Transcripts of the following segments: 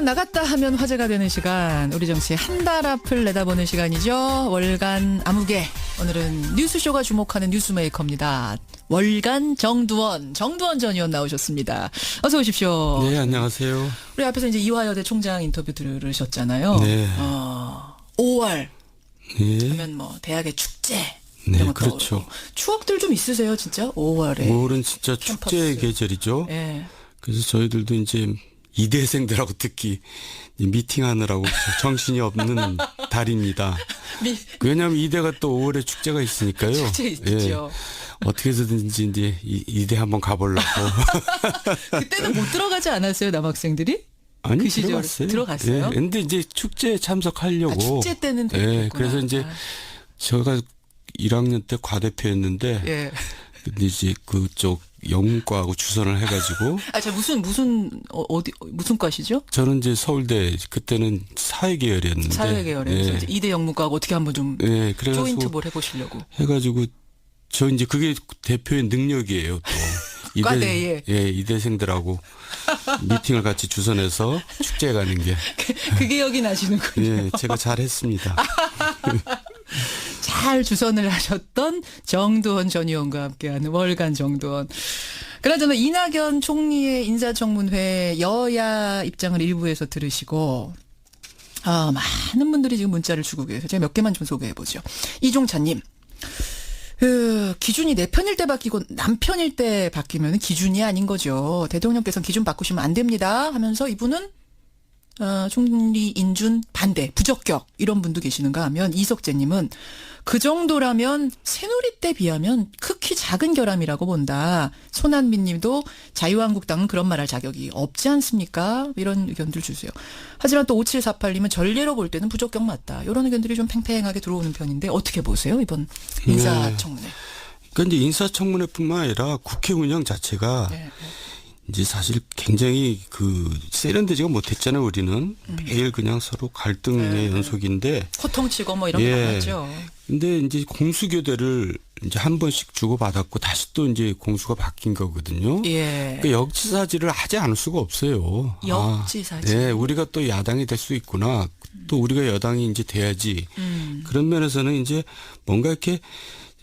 나갔다 나갔다 하면 화제가 되는 시간, 우리 정치의 한 달 앞을 내다보는 시간이죠. 월간 아무개. 오늘은 뉴스쇼가 주목하는 뉴스메이커입니다. 월간 정두원 전 의원 나오셨습니다. 어서 오십시오. 네, 안녕하세요. 우리 앞에서 이제 이화여대 총장 인터뷰 들으셨잖아요. 네. 5월 네. 하면 뭐 대학의 축제. 네, 이런 거 그렇죠. 떠오르고. 추억들 좀 있으세요, 진짜? 5월에. 5월은 진짜 캠퍼스. 축제의 계절이죠. 예. 그래서 저희들도 이제 이대생들하고 특히 미팅하느라고 정신이 없는 달입니다. 왜냐하면 이대가 또 5월에 축제가 있으니까요. 축제 있죠. 어떻게 해서든지 이제 이대 한번 가보려고. 그때는 못 들어가지 않았어요, 남학생들이? 아니, 그 시절 들어갔어요? 예, 근데 이제 축제에 참석하려고. 축제 때는 예, 되겠구나. 그래서 이제 제가 1학년 때 과대표였는데. 예. 근데 이제 그쪽 영문과하고 주선을 해가지고. 자, 무슨 과시죠? 저는 이제 서울대 그때는 사회계열이었는데. 사회계열에서 이제 이대 영문과하고 어떻게 한번 좀 그래서 조인트 뭘 해보시려고. 해가지고 저 이제 그게 대표의 능력이에요. 또 과대에. 이대생들하고 미팅을 같이 주선해서 축제에 가는 게. 그 기억이 나시는군요. 제가 잘했습니다. 잘 주선을 하셨던 정두원 전 의원과 함께하는 월간 정두원. 그나저나 이낙연 총리의 인사청문회 여야 입장을 일부에서 들으시고 많은 분들이 지금 문자를 주고 계세요. 제가 몇 개만 좀 소개해보죠. 이종찬님. 기준이 내 편일 때 바뀌고 남 편일 때 바뀌면 기준이 아닌 거죠. 대통령께서는 기준 바꾸시면 안 됩니다 하면서 이분은 총리 인준 반대, 부적격 이런 분도 계시는가 하면 이석재님은 그 정도라면 새누리 때 비하면 극히 작은 결함이라고 본다. 손한민님도 자유한국당은 그런 말할 자격이 없지 않습니까? 이런 의견들 주세요. 하지만 또 5748님은 전례로 볼 때는 부적격 맞다. 이런 의견들이 좀 팽팽하게 들어오는 편인데 어떻게 보세요? 이번 인사청문회. 그러니까 이제 인사청문회뿐만 아니라 국회 운영 자체가 이제 사실 굉장히 세련되지가 못했잖아요. 우리는 매일 그냥 서로 갈등의 연속인데 호통치고 뭐 이런 게 많았죠. 근데 이제 공수교대를 이제 한 번씩 주고받았고 다시 또 이제 공수가 바뀐 거거든요. 그러니까 역지사지를 하지 않을 수가 없어요. 역지사지. 우리가 또 야당이 될 수 있구나. 또 우리가 여당이 이제 돼야지. 그런 면에서는 이제 뭔가 이렇게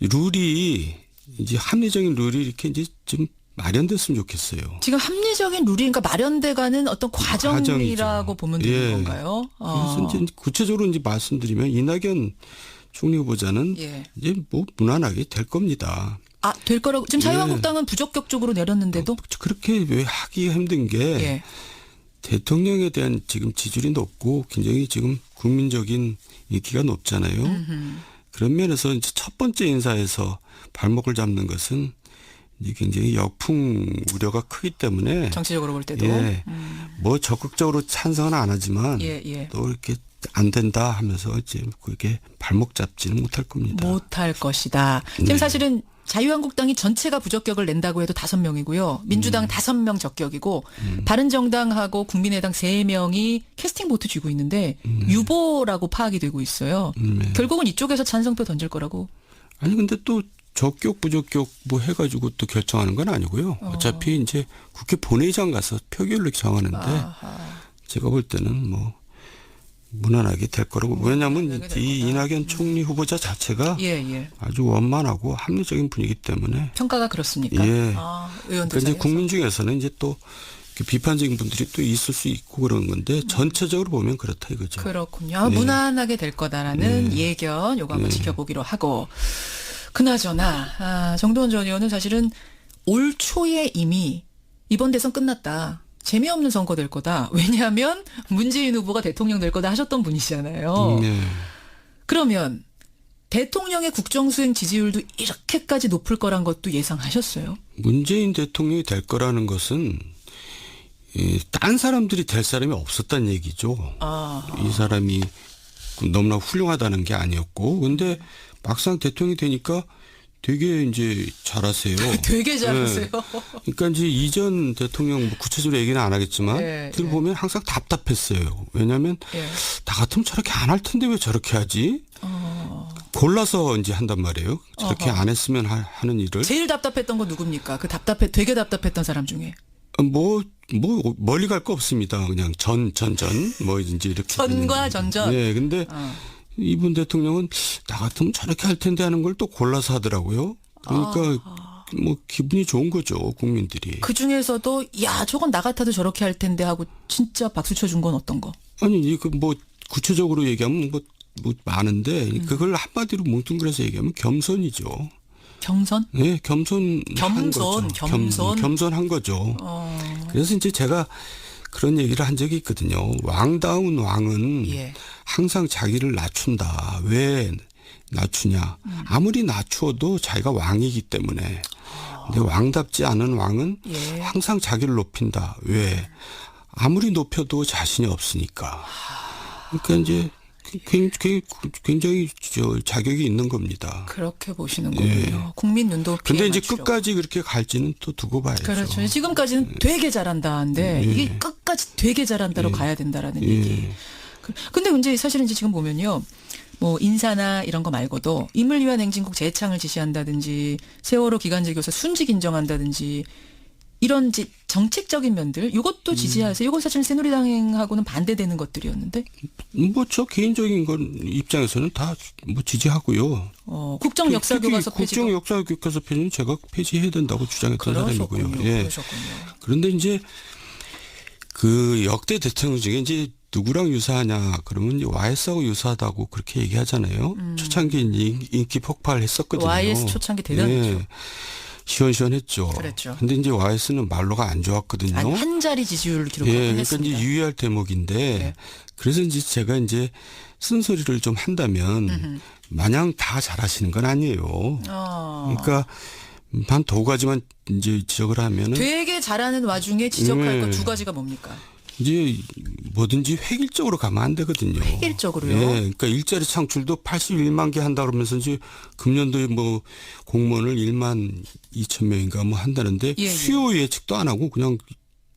룰이 이제 합리적인 룰이 이렇게 이제 좀 마련됐으면 좋겠어요. 지금 합리적인 룰이 그러니까 마련돼가는 어떤 과정이라고 과정이죠. 보면 되는 건가요? 그래서 이제 구체적으로 이제 말씀드리면 이낙연 총리 후보자는 이제 뭐 무난하게 될 겁니다. 될 거라고 지금 자유한국당은 부적격적으로 내렸는데도 그렇게 왜 하기 힘든 게 대통령에 대한 지금 지지율이 높고 굉장히 지금 국민적인 인기가 높잖아요. 그런 면에서 이제 첫 번째 인사에서 발목을 잡는 것은 이제 굉장히 역풍 우려가 크기 때문에 정치적으로 볼 때도 뭐 적극적으로 찬성은 안 하지만 또 이렇게 안 된다 하면서 이제 그게 발목 잡지는 못할 겁니다. 못할 것이다. 지금 사실은 자유한국당이 전체가 부적격을 낸다고 해도 5명이고요. 민주당 5명 적격이고 바른정당하고 국민의당 3명이 캐스팅 보트 쥐고 있는데 유보라고 파악이 되고 있어요. 결국은 이쪽에서 찬성표 던질 거라고. 아니 근데 또 적격 부적격 뭐 해가지고 또 결정하는 건 아니고요. 어차피 이제 국회 본회의장 가서 표결로 정하는데 제가 볼 때는 뭐 무난하게 될 거라고. 왜냐하면 이 이낙연 총리 후보자 자체가 아주 원만하고 합리적인 분이기 때문에. 평가가 그렇습니까? 그러니까 이제 국민 중에서는 이제 또 비판적인 분들이 또 있을 수 있고 그런 건데 전체적으로 보면 그렇다 이거죠. 그렇군요. 무난하게 될 거다라는 예견 요거 한번 지켜보기로 하고. 그나저나 정두원 전 의원은 사실은 올 초에 이미 이번 대선 끝났다. 재미없는 선거 될 거다. 왜냐하면 문재인 후보가 대통령 될 거다 하셨던 분이시잖아요. 그러면 대통령의 국정수행 지지율도 이렇게까지 높을 거란 것도 예상하셨어요? 문재인 대통령이 될 거라는 것은 딴 사람들이 될 사람이 없었다는 얘기죠. 이 사람이 너무나 훌륭하다는 게 아니었고 근데 막상 대통령이 되니까 되게 이제 잘하세요. 되게 잘하세요. 그러니까 이제 이전 대통령 뭐 구체적으로 얘기는 안 하겠지만 들어보면 항상 답답했어요. 왜냐하면 나 같으면 저렇게 안 할 텐데 왜 저렇게 하지? 골라서 이제 한단 말이에요. 저렇게 안 했으면 하는 일을. 제일 답답했던 건 누굽니까? 되게 답답했던 사람 중에. 뭐 뭐 멀리 갈 거 없습니다. 그냥 뭐 이제 이렇게 전과 전전. 네, 근데 이분 대통령은 나 같으면 저렇게 할 텐데 하는 걸 또 골라서 하더라고요. 그러니까 뭐 기분이 좋은 거죠, 국민들이. 그 중에서도 야 저건 나 같아도 저렇게 할 텐데 하고 진짜 박수 쳐준 건 어떤 거? 아니 이거 뭐 구체적으로 얘기하면 뭐 많은데 그걸 한마디로 뭉뚱그려서 얘기하면 겸손이죠. 경선? 네, 겸손한 거죠. 겸손한 거죠. 그래서 이제 제가 그런 얘기를 한 적이 있거든요. 왕다운 왕은 예. 항상 자기를 낮춘다. 왜 낮추냐? 아무리 낮추어도 자기가 왕이기 때문에. 근데 왕답지 않은 왕은 예. 항상 자기를 높인다. 왜? 아무리 높여도 자신이 없으니까. 그러니까 이제 굉장히 자격이 있는 겁니다. 그렇게 보시는 거군요. 국민 눈높이에 근데 이제 맞추려고. 끝까지 그렇게 갈지는 또 두고 봐야죠. 그렇죠. 지금까지는 되게 잘한다는데 이게 끝까지 되게 잘한다로 가야 된다라는 얘기. 근데 이제 사실은 이제 지금 보면요. 뭐 인사나 이런 거 말고도 임을 위한 행진곡 재창을 지시한다든지 세월호 기간제 교사 순직 인정한다든지 이런 이제 정책적인 면들 이것도 지지하세요. 이건 사실 새누리당하고는 반대되는 것들이었는데. 뭐 저 개인적인 건 입장에서는 다 뭐 지지하고요. 국정 역사 교과서 폐지. 국정 역사 교과서 폐지는 제가 폐지해야 된다고 주장했던 사람이고요. 예. 그러셨군요. 그런데 이제 그 역대 대통령 중에 이제 누구랑 유사하냐 그러면 이제 YS하고 유사하다고 그렇게 얘기하잖아요. 초창기 인기 폭발했었거든요. YS 초창기 대단했죠. 예. 시원시원했죠. 그랬죠. 근데 이제 YS는 말로가 안 좋았거든요. 한 자리 지지율을 기록하긴 예, 그러니까 했습니다. 이제 유의할 대목인데 네. 그래서 이제 제가 이제 쓴소리를 좀 한다면 마냥 다 잘하시는 건 아니에요. 그러니까 한 두 가지만 이제 지적을 하면은 되게 잘하는 와중에 지적할 네. 거 두 가지가 뭡니까? 이제 뭐든지 획일적으로 가면 안 되거든요. 획일적으로요? 예, 그러니까 일자리 창출도 81만 개 한다 그러면서 이제 금년도에 뭐 공무원을 1만 2천 명인가 뭐 한다는데 예. 수요 예측도 안 하고 그냥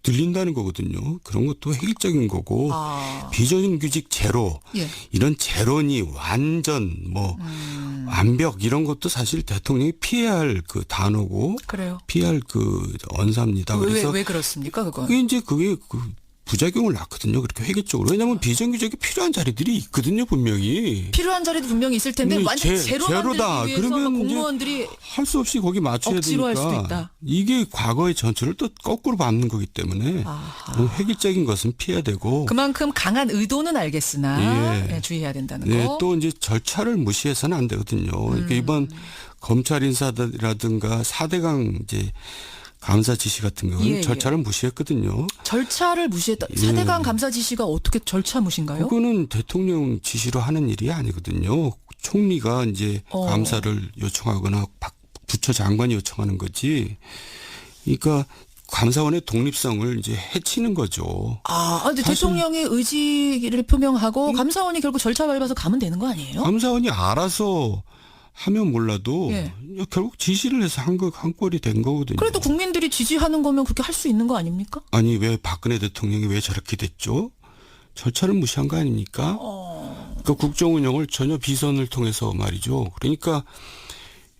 들린다는 거거든요. 그런 것도 획일적인 거고 비정규직 제로 예. 이런 제로니 완전 뭐 완벽 이런 것도 사실 대통령이 피해야 할 그 단어고 그래요. 피해야 할 그 언사입니다. 그래서 왜 그렇습니까? 그건. 그게 그 부작용을 낳거든요. 그렇게 획일적으로. 왜냐하면 비정규직이 필요한 자리들이 있거든요. 분명히. 필요한 자리도 분명히 있을 텐데 완전 제로 제로다. 만들기 위해서 그러면 막 공무원들이 할 수 없이 거기 맞춰야 억지로 할 되니까. 수도 있다. 이게 과거의 전철을 또 거꾸로 밟는 거기 때문에 획일적인 것은 피해야 되고. 그만큼 강한 의도는 알겠으나 예. 주의해야 된다는 네, 거. 또 이제 절차를 무시해서는 안 되거든요. 그러니까 이번 검찰 인사라든가 4대강 이제 감사 지시 같은 경우는 예. 절차를 무시했거든요. 절차를 무시했다. 4대강 감사 지시가 어떻게 절차 무신가요? 그거는 대통령 지시로 하는 일이 아니거든요. 총리가 이제 감사를 요청하거나 부처 장관이 요청하는 거지. 그러니까 감사원의 독립성을 이제 해치는 거죠. 근데 대통령의 의지를 표명하고 감사원이 결국 절차 밟아서 가면 되는 거 아니에요? 감사원이 알아서 하면 몰라도 예. 결국 지시를 해서 한 꼴이 된 거거든요. 그래도 국민들이 지지하는 거면 그렇게 할 수 있는 거 아닙니까? 아니 왜 박근혜 대통령이 왜 저렇게 됐죠? 절차를 무시한 거 아닙니까? 그러니까 국정 운영을 전혀 비선을 통해서 말이죠. 그러니까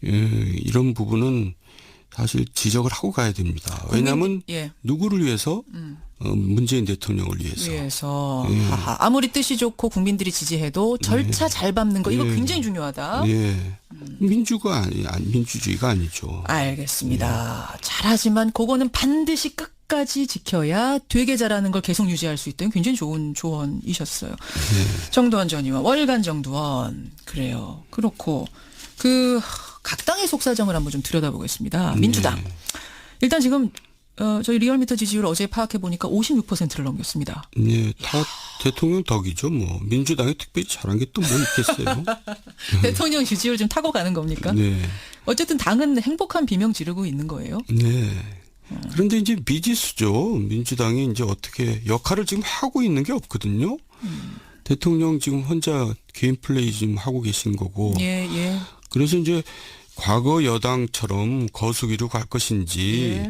이런 부분은 사실 지적을 하고 가야 됩니다. 왜냐하면 누구를 위해서? 문재인 대통령을 위해서. 아무리 뜻이 좋고 국민들이 지지해도 절차 잘 밟는 거 이거 굉장히 중요하다. 민주주의가 아니죠. 알겠습니다. 잘하지만 그거는 반드시 끝까지 지켜야 되게 잘하는 걸 계속 유지할 수 있다는 굉장히 좋은 조언이셨어요. 정두원 전 의원, 월간 정두원. 그래요. 그렇고 각 당의 속사정을 한번 좀 들여다보겠습니다. 민주당. 일단 지금 저희 리얼미터 지지율 어제 파악해 보니까 56%를 넘겼습니다. 네, 다 대통령 덕이죠. 뭐 민주당이 특별히 잘한 게 또 뭐 있겠어요. 대통령 지지율 좀 타고 가는 겁니까? 네. 어쨌든 당은 행복한 비명 지르고 있는 거예요. 네. 그런데 이제 미지수죠. 민주당이 이제 어떻게 역할을 지금 하고 있는 게 없거든요. 대통령 지금 혼자 개인 플레이 지금 하고 계신 거고. 예. 그래서 이제 과거 여당처럼 거수기로 갈 것인지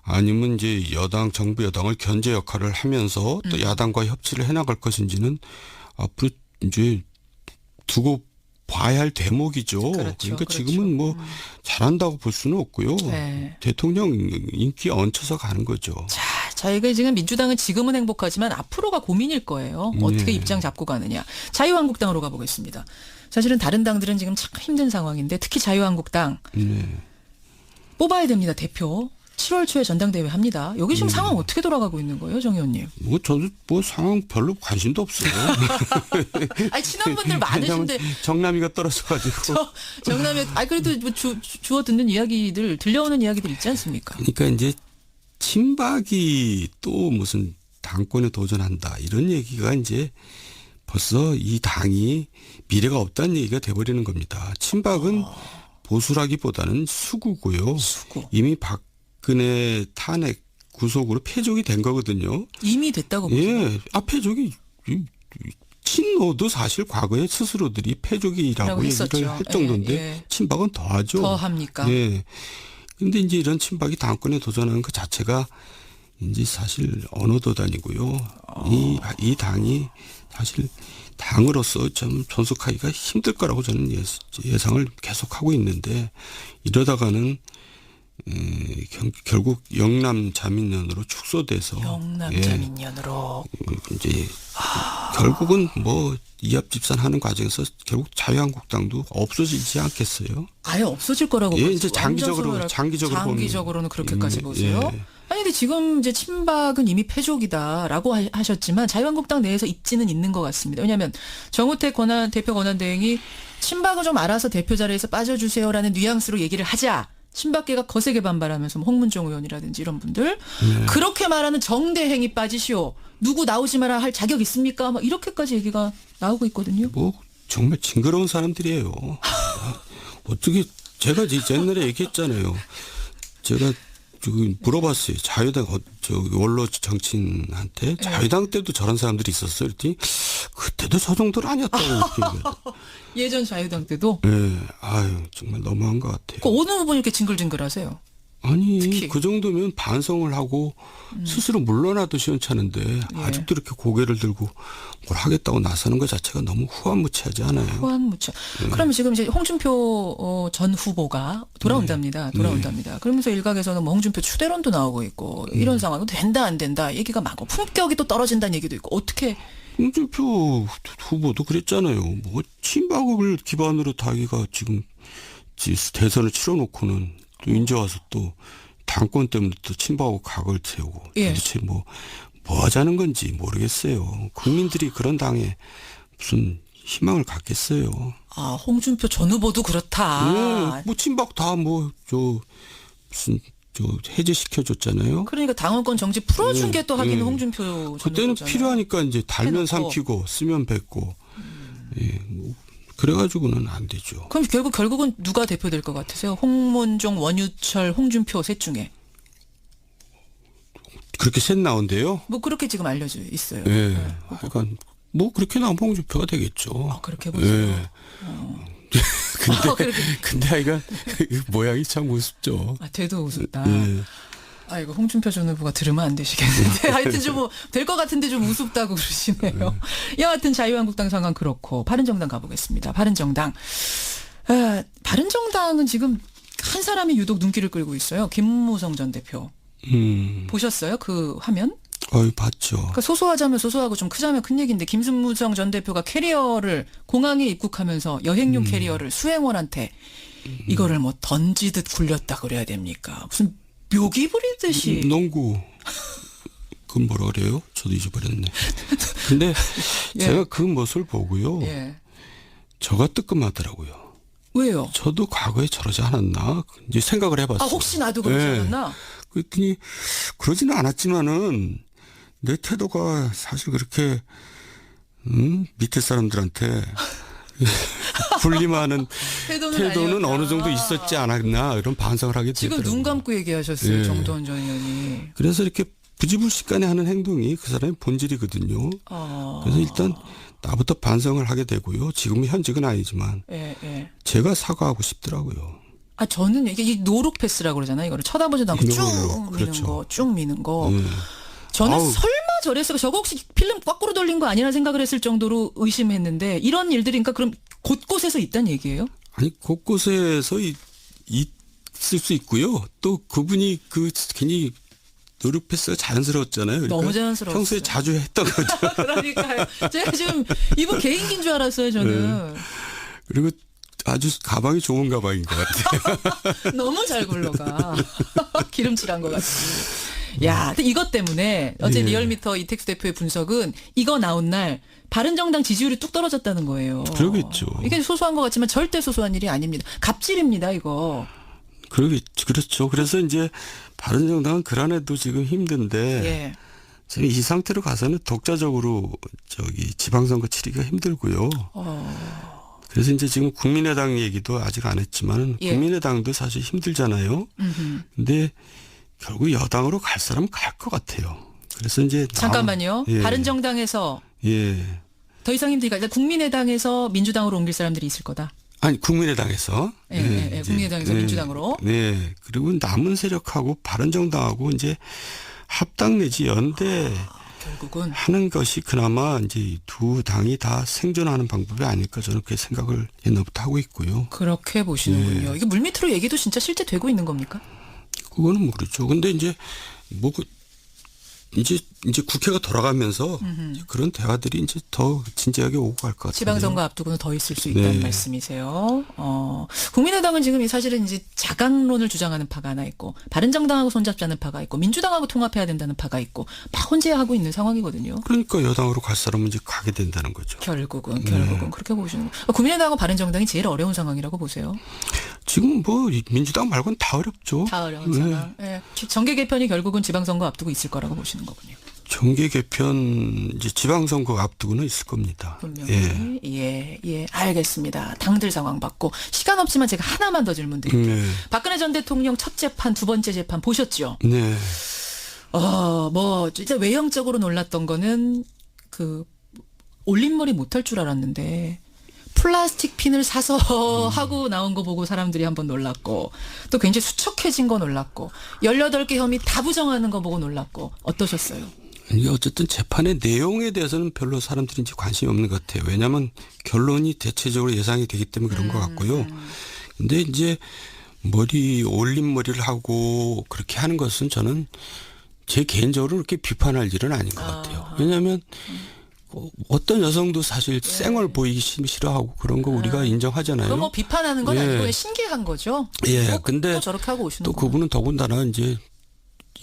아니면 이제 정부 여당을 견제 역할을 하면서 또 야당과 협치를 해나갈 것인지는 앞으로 이제 두고 봐야 할 대목이죠. 그러니까 지금은 뭐 잘한다고 볼 수는 없고요. 대통령 인기에 얹혀서 가는 거죠. 자, 자기가 지금 민주당은 지금은 행복하지만 앞으로가 고민일 거예요. 어떻게 입장 잡고 가느냐. 자유한국당으로 가보겠습니다. 사실은 다른 당들은 지금 참 힘든 상황인데 특히 자유한국당 뽑아야 됩니다. 대표. 7월 초에 전당대회 합니다. 여기 지금 상황 어떻게 돌아가고 있는 거예요, 정 의원님? 뭐 저도 뭐 상황 별로 관심도 없어요. 아니 친한 분들 많으신데 정남이가 떨어져가지고. 정남에 그래도 뭐 주워 듣는 이야기들 들려오는 이야기들 있지 않습니까? 그러니까 이제 친박이 또 무슨 당권에 도전한다 이런 얘기가 이제 벌써 이 당이 미래가 없다는 얘기가 돼버리는 겁니다. 친박은 보수라기보다는 수구고요. 수구. 이미 박근혜 탄핵 구속으로 패족이 된 거거든요. 이미 됐다고 보세요? 예, 패족이 친노도 사실 과거에 스스로들이 패족이라고 얘기를 할 정도인데 예. 친박은 더하죠. 더 합니까? 예. 근데 이제 이런 친박이 당권에 도전하는 그 자체가 이제 사실 언어도 다니고요. 이 당이 사실 당으로서 좀 존속하기가 힘들 거라고 저는 예상을 계속하고 있는데 이러다가는 결국 영남 자민련으로 축소돼서 영남 자민련으로 이제 결국은 뭐 이합집산하는 과정에서 결국 자유한국당도 없어지지 않겠어요? 아예 없어질 거라고 예, 보세요. 이제 장기적으로는 그렇게까지 예, 보세요. 예. 아니 근데 지금 이제 친박은 이미 패족이다라고 하셨지만 자유한국당 내에서 있지는 있는 것 같습니다. 왜냐하면 정우택 대표 권한대행이 친박을 좀 알아서 대표 자리에서 빠져주세요라는 뉘앙스로 얘기를 하자. 친박계가 거세게 반발하면서 뭐 홍문종 의원이라든지 이런 분들 그렇게 말하는 정대행이 빠지시오. 누구 나오지 마라 할 자격 있습니까? 막 이렇게까지 얘기가 나오고 있거든요. 뭐 정말 징그러운 사람들이에요. 어떻게 제가 옛날에 얘기했잖아요. 제가 물어봤어요. 자유당 원로 정치인한테 자유당 때도 저런 사람들이 있었어요. 그랬더니 그때도 저 정도는 아니었다고 이렇게 얘기해요. 예전 자유당 때도? 네. 아유 정말 너무한 것 같아요. 어느 부분이 이렇게 징글징글하세요? 아니 특히. 그 정도면 반성을 하고 스스로 물러나도 시원찮은데 아직도 이렇게 고개를 들고 뭘 하겠다고 나서는 것 자체가 너무 후한무치하지 않아요? 후한무치. 그러면 지금 이제 홍준표 전 후보가 돌아온답니다. 그러면서 일각에서는 뭐 홍준표 추대론도 나오고 있고 이런 상황은 된다 안 된다 얘기가 많고 품격이 또 떨어진다는 얘기도 있고 어떻게 홍준표 후보도 그랬잖아요. 뭐 친박을 기반으로 자기가 지금 대선을 치러놓고는 또 이제 와서 또 당권 때문에 또 친박하고 각을 세우고 도대체 뭐 하자는 건지 모르겠어요. 국민들이 그런 당에 무슨 희망을 갖겠어요. 아 홍준표 전 후보도 그렇다. 네, 뭐 친박 다 무슨 해제시켜줬잖아요. 그러니까 당원권 정지 풀어준 게 또 하기는 홍준표 전 후보잖아요. 그때는 필요하니까 이제 달면 삼키고 쓰면 뱉고 뭐 그래가지고는 안 되죠. 그럼 결국은 누가 대표될 것 같으세요? 홍문종, 원유철, 홍준표 셋 중에. 그렇게 셋 나온대요? 뭐 그렇게 지금 알려져 있어요. 네. 그러니까 뭐 그렇게 나오면 홍준표가 되겠죠. 그렇게 보세요. 네. 근데 아이가 모양이 참 우습죠. 돼도 우습다. 아이고 홍준표 전 후보가 들으면 안 되시겠는데 하여튼 좀 뭐 될 것 같은데 좀 우습다고 그러시네요. 여하튼 자유한국당 상황 그렇고 바른정당 가보겠습니다. 바른정당은 지금 한 사람이 유독 눈길을 끌고 있어요. 김무성 전 대표. 보셨어요? 그 화면? 봤죠. 그러니까 소소하자면 소소하고 좀 크자면 큰 얘기인데 김무성 전 대표가 캐리어를 공항에 입국하면서 여행용 캐리어를 수행원한테 이거를 뭐 던지듯 굴렸다 그래야 됩니까? 무슨 묘기 부리듯이. 농구. 그건 뭐라 그래요? 저도 잊어버렸네. 근데 제가 그 모습을 보고요. 저가 뜨끔하더라고요. 왜요? 저도 과거에 저러지 않았나? 이제 생각을 해봤어요. 혹시 나도 그러지 않았나? 그랬더니 그러지는 않았지만은 내 태도가 사실 그렇게 밑에 사람들한테 군림하는 태도는 어느 정도 있었지 않았나 이런 반성을 하게 되더라고요. 지금 눈 감고 얘기하셨어요. 정도원 전 의원이. 그래서 이렇게 부지불식간에 하는 행동이 그 사람의 본질이거든요. 그래서 일단 나부터 반성을 하게 되고요. 지금 현직은 아니지만 제가 사과하고 싶더라고요. 저는 이게 노룩 패스라고 그러잖아요. 이거를 쳐다보지도 않고 쭉 미는 거, 쭉 미는 거. 저는 설마 저랬을까? 저거 혹시 필름 거꾸로 돌린 거 아니라 생각을 했을 정도로 의심했는데 이런 일들이니까 그럼 곳곳에서 있다는 얘기예요? 아니 곳곳에서 있을 수 있고요. 또 그분이 괜히 노력 패스가 자연스러웠잖아요. 그러니까 너무 자연스러웠어요. 평소에 자주 했던 거죠. 그러니까요. 제가 지금 이분 개인기인 줄 알았어요, 저는. 그리고 아주 가방이 좋은 가방인 것 같아요. 너무 잘 굴러가. 기름칠한 것 같이. 야, 근데 이것 때문에 어제 예. 리얼미터 이택수 대표의 분석은 이거 나온 날 바른정당 지지율이 뚝 떨어졌다는 거예요. 그러겠죠. 이게 소소한 것 같지만 절대 소소한 일이 아닙니다. 갑질입니다, 이거. 그렇죠. 그래서 이제 바른정당은 그란에도 지금 힘든데 예. 지금 이 상태로 가서는 독자적으로 지방선거 치르기가 힘들고요. 그래서 이제 지금 국민의당 얘기도 아직 안 했지만 예. 국민의당도 사실 힘들잖아요. 근데 결국 여당으로 갈 사람은 갈 것 같아요. 그래서 이제 잠깐만요. 예. 바른정당에서 예. 더 이상 힘들까? 그러니까 국민의당에서 민주당으로 옮길 사람들이 있을 거다. 아니 국민의당에서 예, 국민의당에서 민주당으로. 네. 그리고 남은 세력하고 바른정당하고 이제 합당 내지 연대 결국은 하는 것이 그나마 이제 두 당이 다 생존하는 방법이 아닐까 저는 그렇게 생각을 옛날부터 하고 있고요. 그렇게 보시는군요. 이게 물밑으로 얘기도 진짜 실제 되고 있는 겁니까? 그거는 모르죠. 근데 이제 이제 국회가 돌아가면서 이제 그런 대화들이 이제 더 진지하게 오고 갈 것 같아요. 지방선거 앞두고는 더 있을 수 있다는 네. 말씀이세요. 국민의당은 지금 사실은 이제 자강론을 주장하는 파가 하나 있고, 바른정당하고 손잡자는 파가 있고, 민주당하고 통합해야 된다는 파가 있고, 막 혼재하고 있는 상황이거든요. 그러니까 여당으로 갈 사람은 이제 가게 된다는 거죠. 결국은 그렇게 보시는 거예요. 국민의당하고 바른정당이 제일 어려운 상황이라고 보세요. 지금 민주당 말고는 다 어렵죠. 다 어려운 상황. 예. 정계 개편이 결국은 지방선거 앞두고 있을 거라고 보시는 거군요. 정계 개편 이제 지방선거 앞두고는 있을 겁니다. 분명히. 예, 알겠습니다. 당들 상황 봤고, 시간 없지만 제가 하나만 더 질문 드릴게요. 네. 박근혜 전 대통령 첫 재판, 두 번째 재판 보셨죠? 네. 진짜 외형적으로 놀랐던 거는 올림머리 못할 줄 알았는데, 플라스틱 핀을 사서 하고 나온 거 보고 사람들이 한번 놀랐고, 또 굉장히 수척해진 거 놀랐고, 18개 혐의 다 부정하는 거 보고 놀랐고, 어떠셨어요? 이게 어쨌든 재판의 내용에 대해서는 별로 사람들이 이제 관심이 없는 것 같아요. 왜냐하면 결론이 대체적으로 예상이 되기 때문에 그런 것 같고요. 근데 이제 올림머리를 하고 그렇게 하는 것은 저는 제 개인적으로 그렇게 비판할 일은 아닌 것 같아요. 왜냐하면 어떤 여성도 사실 쌩얼 보이기 싫어하고 그런 거 우리가 인정하잖아요. 그거 뭐 비판하는 건 예. 아니고 그냥 신기한 거죠. 예, 근데 또 저렇게 하고 오시는 또 그분은 더군다나 이제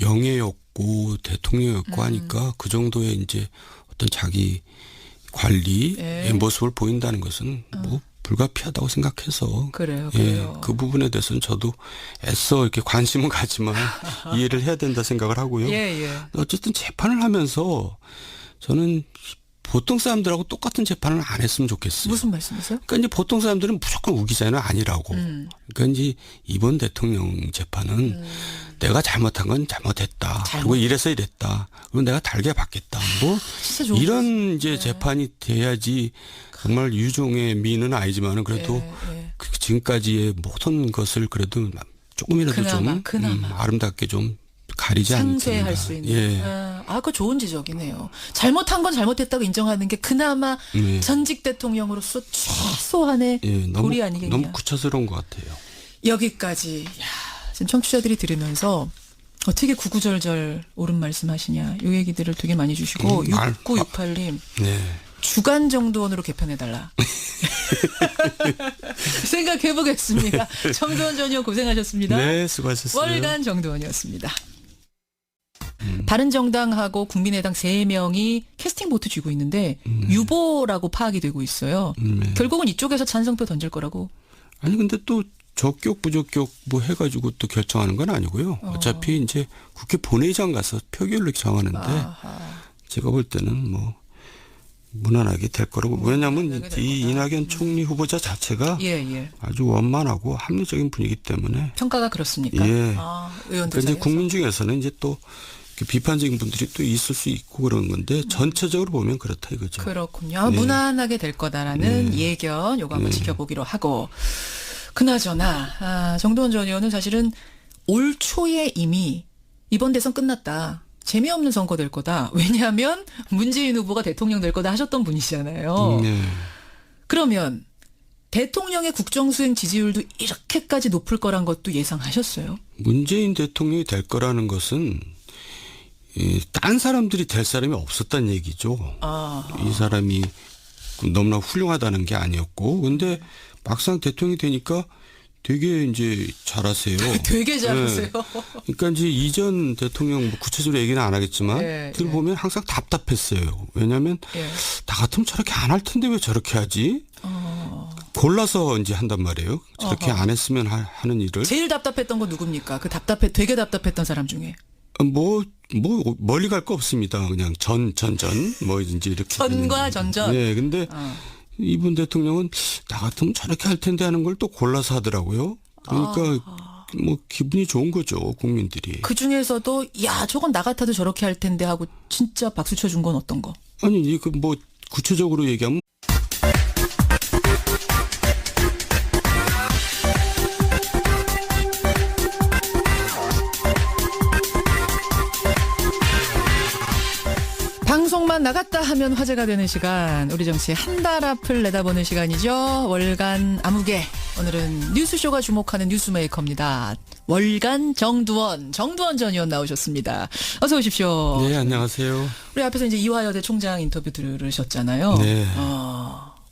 영예였고 대통령이었고 하니까 그 정도의 이제 어떤 자기 관리의 예. 모습을 보인다는 것은 뭐 불가피하다고 생각해서 그래요. 그 부분에 대해서는 저도 애써 이렇게 관심은 가지만 이해를 해야 된다 생각을 하고요. 예. 어쨌든 재판을 하면서 저는 보통 사람들하고 똑같은 재판을 안 했으면 좋겠어요. 무슨 말씀이세요? 그러니까 이제 보통 사람들은 무조건 우기자는 아니라고. 그러니까 이제 이번 대통령 재판은 내가 잘못한 건 잘못했다. 그리고 이래서 이랬다. 그리고 내가 달게 받겠다. 뭐 진짜 좋은 이런 이제 재판이 돼야지 정말 유종의 미는 아니지만은 그래도 그 지금까지의 모든 것을 그래도 조금이라도 그나마. 아름답게 좀 가리지 않는가. 상쇄할 수 있는. 예. 그거 좋은 지적이네요. 잘못한 건 잘못했다고 인정하는 게 그나마 네. 전직 대통령으로서 최소한의 도리 아니겠냐. 너무 구차스러운 것 같아요. 여기까지. 지금 청취자들이 들으면서 어떻게 구구절절 옳은 말씀하시냐. 이 얘기들을 되게 많이 주시고 6968님. 네. 주간 정도원으로 개편해달라. 생각해보겠습니다. 정도원 전 의원 고생하셨습니다. 네, 수고하셨습니다. 월간 정도원이었습니다. 바른정당하고 국민의당 3명이 캐스팅 보트 쥐고 있는데 유보라고 파악이 되고 있어요. 결국은 이쪽에서 찬성표 던질 거라고. 아니 근데 또 적격 부적격 뭐 해가지고 또 결정하는 건 아니고요. 어차피 이제 국회 본회의장 가서 표결로 정하는데 제가 볼 때는 뭐 무난하게 될 거라고. 왜냐하면 이 이낙연 총리 후보자 자체가 아주 원만하고 합리적인 분이기 때문에 평가가 그렇습니까? 예. 의원들 그러니까 이제 사이에서. 국민 중에서는 이제 또 비판적인 분들이 또 있을 수 있고 그런 건데 전체적으로 보면 그렇다 이거죠. 그렇군요. 무난하게 될 거다라는 예견 요거 한번 지켜보기로 하고. 그나저나 정도원 전 의원은 사실은 올 초에 이미 이번 대선 끝났다. 재미없는 선거 될 거다. 왜냐하면 문재인 후보가 대통령 될 거다 하셨던 분이시잖아요. 그러면 대통령의 국정수행 지지율도 이렇게까지 높을 거란 것도 예상하셨어요? 문재인 대통령이 될 거라는 것은 딴 사람들이 될 사람이 없었다는 얘기죠. 이 사람이 너무나 훌륭하다는 게 아니었고, 근데 막상 대통령이 되니까 되게 이제 잘하세요. 되게 잘하세요. 그러니까 이제 이전 대통령 뭐 구체적으로 얘기는 안 하겠지만 그걸 보면 항상 답답했어요. 왜냐하면 나 같으면 저렇게 안 할 텐데 왜 저렇게 하지? 골라서 이제 한단 말이에요. 저렇게 안 했으면 하는 일을. 제일 답답했던 건 누굽니까? 그 되게 답답했던 사람 중에. 뭐 멀리 갈 거 없습니다. 그냥 뭐 이제 이렇게. 전과 전전. 네, 근데 이분 대통령은 나 같으면 저렇게 할 텐데 하는 걸 또 골라서 하더라고요. 그러니까 뭐 기분이 좋은 거죠, 국민들이. 그 중에서도 야 저건 나 같아도 저렇게 할 텐데 하고 진짜 박수 쳐준 건 어떤 거? 아니 이거 뭐 구체적으로 얘기하면. 방송만 나갔다 하면 화제가 되는 시간, 우리 정치의 한 달 앞을 내다보는 시간이죠. 월간 아무개. 오늘은 뉴스쇼가 주목하는 뉴스메이커입니다. 월간 정두원 전 의원 나오셨습니다. 어서 오십시오. 네, 안녕하세요. 우리 앞에서 이제 이화여대 총장 인터뷰 들으셨잖아요. 네.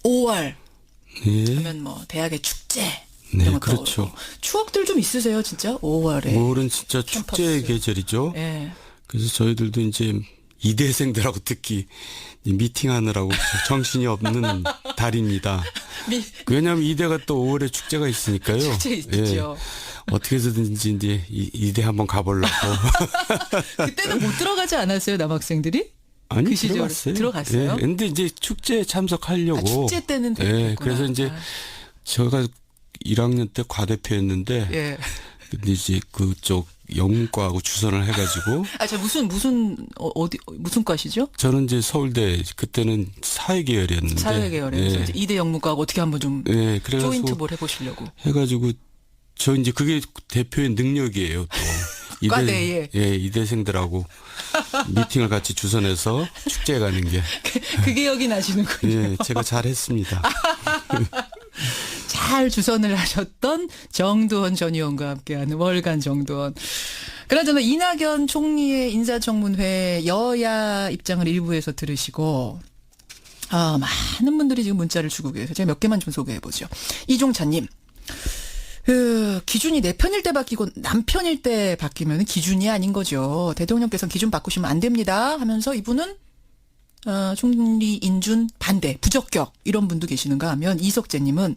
5월 네. 하면 뭐 대학의 축제. 네, 이런 거 그렇죠. 떠오르고. 추억들 좀 있으세요, 진짜? 5월에. 5월은 진짜 캠퍼스. 축제의 계절이죠. 예. 그래서 저희들도 이제 이대생들하고 특히 미팅하느라고 정신이 없는 달입니다. 왜냐하면 이대가 또 5월에 축제가 있으니까요. 축제 있죠. 어떻게 해서든지 이제 이대 한번 가보려고. 그때는 못 들어가지 않았어요, 남학생들이? 아니, 그 시절에 들어갔어요? 예, 근데 이제 축제에 참석하려고. 축제 때는 예, 됐구나. 그래서 이제 제가 1학년 때 과대표였는데. 예. 근데 이제 그쪽 영문과하고 주선을 해가지고. 저 무슨 과시죠? 저는 이제 서울대 그때는 사회계열이었는데. 사회계열에서 이제 이대 영문과하고 어떻게 한번 좀 그래가지고 조인트 뭘 해보시려고. 해가지고 저 이제 그게 대표의 능력이에요 또. 과대에. 이대생들하고 미팅을 같이 주선해서 축제에 가는 게. 그 기억이 나시는군요. 제가 잘했습니다. 잘 주선을 하셨던 정두원 전 의원과 함께하는 월간 정두원. 그나저나 이낙연 총리의 인사청문회 여야 입장을 일부에서 들으시고 많은 분들이 지금 문자를 주고 계세요. 제가 몇 개만 좀 소개해보죠. 이종찬님. 기준이 내 편일 때 바뀌고 남 편일 때 바뀌면 기준이 아닌 거죠. 대통령께서는 기준 바꾸시면 안 됩니다 하면서 이분은 총리 인준 반대, 부적격 이런 분도 계시는가 하면 이석재님은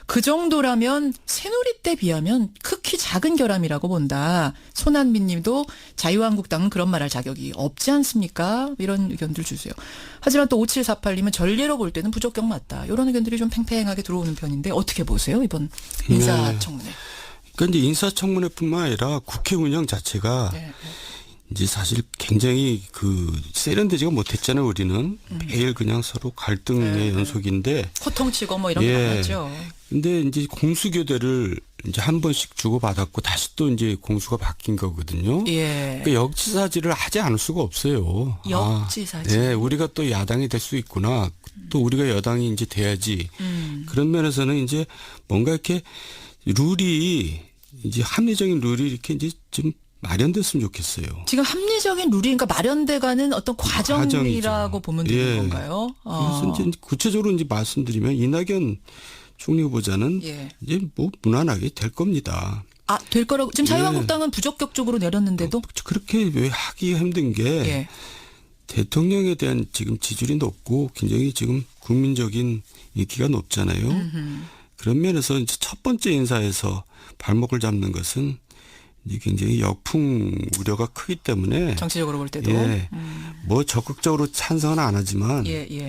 그 정도라면 새누리 때 비하면 극히 작은 결함이라고 본다. 손한민님도 자유한국당은 그런 말할 자격이 없지 않습니까? 이런 의견들 주세요. 하지만 또 5748님은 전례로 볼 때는 부적격 맞다. 이런 의견들이 좀 팽팽하게 들어오는 편인데 어떻게 보세요? 이번 인사청문회. 그러니까 이제 인사청문회뿐만 아니라 국회 운영 자체가 이제 사실 굉장히 세련되지가 못했잖아요. 우리는 매일 그냥 서로 갈등의 연속인데 호통치고 뭐 이런 게 많았죠. 근데 이제 공수교대를 이제 한 번씩 주고받았고 다시 또 이제 공수가 바뀐 거거든요. 그러니까 역지사지를 하지 않을 수가 없어요. 역지사지. 네, 우리가 또 야당이 될 수 있구나. 또 우리가 여당이 이제 돼야지. 그런 면에서는 이제 뭔가 이렇게 룰이 이제 합리적인 룰이 이렇게 이제 좀 마련됐으면 좋겠어요. 지금 합리적인 룰이 그러니까 마련돼가는 어떤 과정이라고 과정이죠. 보면 되는 건가요? 그래서 이제 구체적으로 이제 말씀드리면 이낙연 총리 후보자는 이제 뭐 무난하게 될 겁니다. 될 거라고 지금 자유한국당은 부적격적으로 내렸는데도 그렇게 왜 하기 힘든 게 대통령에 대한 지금 지지율이 높고 굉장히 지금 국민적인 인기가 높잖아요. 그런 면에서 이제 첫 번째 인사에서 발목을 잡는 것은 이제 굉장히 역풍 우려가 크기 때문에 정치적으로 볼 때도 뭐 적극적으로 찬성은 안 하지만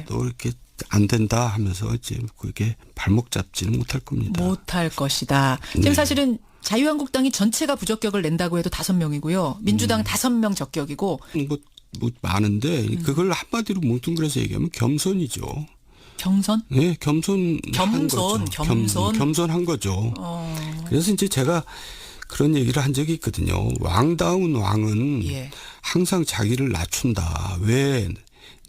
또 이렇게 안 된다 하면서 이제 그게 발목 잡지는 못할 겁니다. 못할 것이다. 지금 사실은 자유한국당이 전체가 부적격을 낸다고 해도 5명이고요. 민주당 5명 적격이고. 뭐 많은데 그걸 한마디로 뭉뚱그려서 얘기하면 겸손이죠. 경선? 네, 겸손한 거죠. 그래서 이제 제가 그런 얘기를 한 적이 있거든요. 왕다운 왕은 항상 자기를 낮춘다. 왜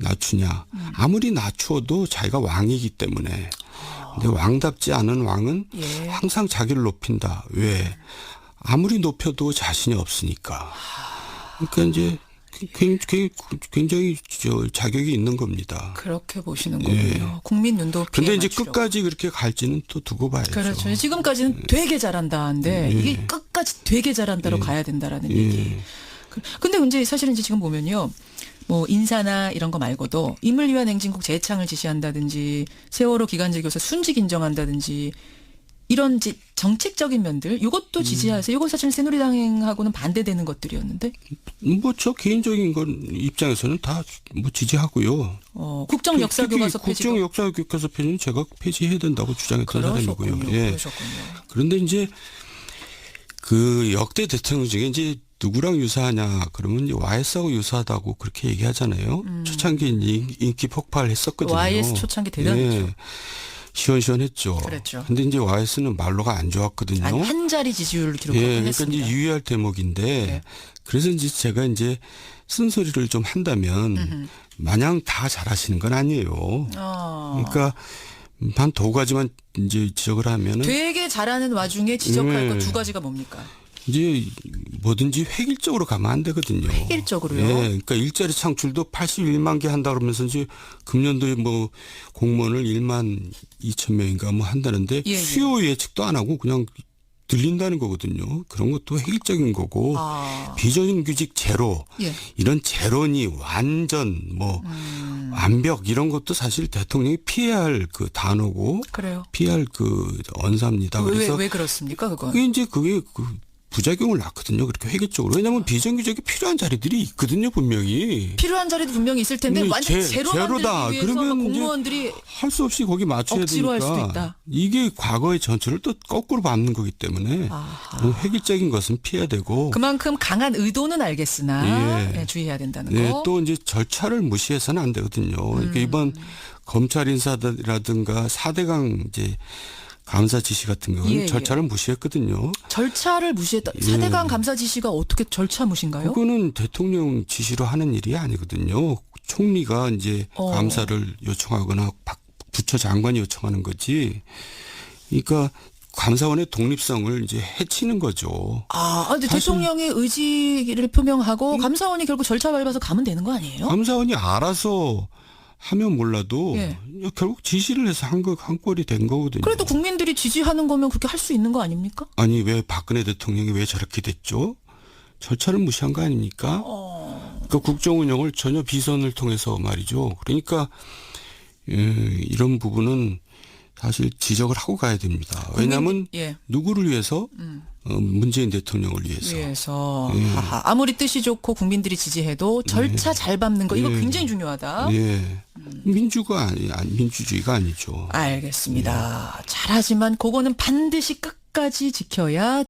낮추냐. 아무리 낮추어도 자기가 왕이기 때문에. 근데 왕답지 않은 왕은 항상 자기를 높인다. 왜? 아무리 높여도 자신이 없으니까. 그러니까 이제 굉장히 자격이 있는 겁니다. 그렇게 보시는 거군요. 국민 눈높이에 근데 이제 맞추려고. 끝까지 그렇게 갈지는 또 두고 봐야죠. 그렇죠. 지금까지는 되게 잘한다는데 이게 끝까지 되게 잘한다로 가야 된다라는 얘기. 근데 이제 사실은 이제 지금 보면요. 뭐 인사나 이런 거 말고도 인물 위한 행진곡 재창을 지시한다든지 세월호 기간제 교사 순직 인정한다든지 이런 이제 정책적인 면들 이것도 지지하세요. 이건 사실 새누리당하고는 반대되는 것들이었는데. 뭐 저 개인적인 건 입장에서는 다 뭐 지지하고요. 국정 역사 교과서 폐지. 국정 역사 교과서 폐지는 제가 폐지해야 된다고 주장했던 사람이고요. 예. 그러셨군요. 그런데 이제 그 역대 대통령 중에 이제 누구랑 유사하냐 그러면 이제 YS하고 유사하다고 그렇게 얘기하잖아요. 초창기 인기 폭발했었거든요. YS 초창기 대단했죠. 예. 시원시원했죠. 그랬죠. 근데 이제 YS는 말로가 안 좋았거든요. 아니, 한 자리 지지율을 기록하긴 예, 그러니까 했습니다. 이제 유의할 대목인데 네. 그래서 이제 제가 이제 쓴소리를 좀 한다면 마냥 다 잘하시는 건 아니에요. 그러니까 한 두 가지만 이제 지적을 하면은 되게 잘하는 와중에 지적할 네. 것 두 가지가 뭡니까? 이제 뭐든지 획일적으로 가면 안 되거든요. 획일적으로요? 예, 그러니까 일자리 창출도 81만 개 한다 그러면서 이제 금년도에 뭐 공무원을 1만 2천 명인가 뭐 한다는데 예. 수요 예측도 안 하고 그냥 들린다는 거거든요. 그런 것도 획일적인 거고 비정규직 제로 예. 이런 제로니 완전 뭐 완벽 이런 것도 사실 대통령이 피해야 할 그 단어고 그래요. 피해야 할 그 언사입니다. 그래서 왜 그렇습니까, 그건? 그게 그 부작용을 낳거든요. 그렇게 획일적으로. 왜냐하면 비정규직이 필요한 자리들이 있거든요. 분명히. 필요한 자리도 분명히 있을 텐데 근데 완전 제로다. 제로다. 위해서 그러면 이제 공무원들이 할 수 없이 거기 맞춰야 억지로 할 되니까. 수도 있다. 이게 과거의 전철을 또 거꾸로 밟는 거기 때문에 그런 획일적인 것은 피해야 되고. 그만큼 강한 의도는 알겠으나 예. 예, 주의해야 된다는 네, 거. 또 이제 절차를 무시해서는 안 되거든요. 그러니까 이번 검찰 인사라든가 4대강 이제 감사 지시 같은 경우는 예. 절차를 무시했거든요. 절차를 무시했다. 4대강 감사 지시가 어떻게 절차 무신가요? 그거는 대통령 지시로 하는 일이 아니거든요. 총리가 이제 감사를 요청하거나 부처 장관이 요청하는 거지. 그러니까 감사원의 독립성을 이제 해치는 거죠. 근데 대통령의 의지를 표명하고 감사원이 결국 절차 밟아서 가면 되는 거 아니에요? 감사원이 알아서 하면 몰라도 예. 결국 지시를 해서 한 꼴이 된 거거든요. 그래도 국민들이 지지하는 거면 그렇게 할 수 있는 거 아닙니까? 아니 왜 박근혜 대통령이 왜 저렇게 됐죠? 절차를 무시한 거 아닙니까? 그러니까 국정 운영을 전혀 비선을 통해서 말이죠. 그러니까 이런 부분은 사실 지적을 하고 가야 됩니다. 왜냐하면 예. 누구를 위해서? 문재인 대통령을 위해서. 아무리 뜻이 좋고 국민들이 지지해도 절차 잘 밟는 거 이거 굉장히 중요하다. 예. 민주주의가 아니죠. 알겠습니다. 잘하지만 그거는 반드시 끝까지 지켜야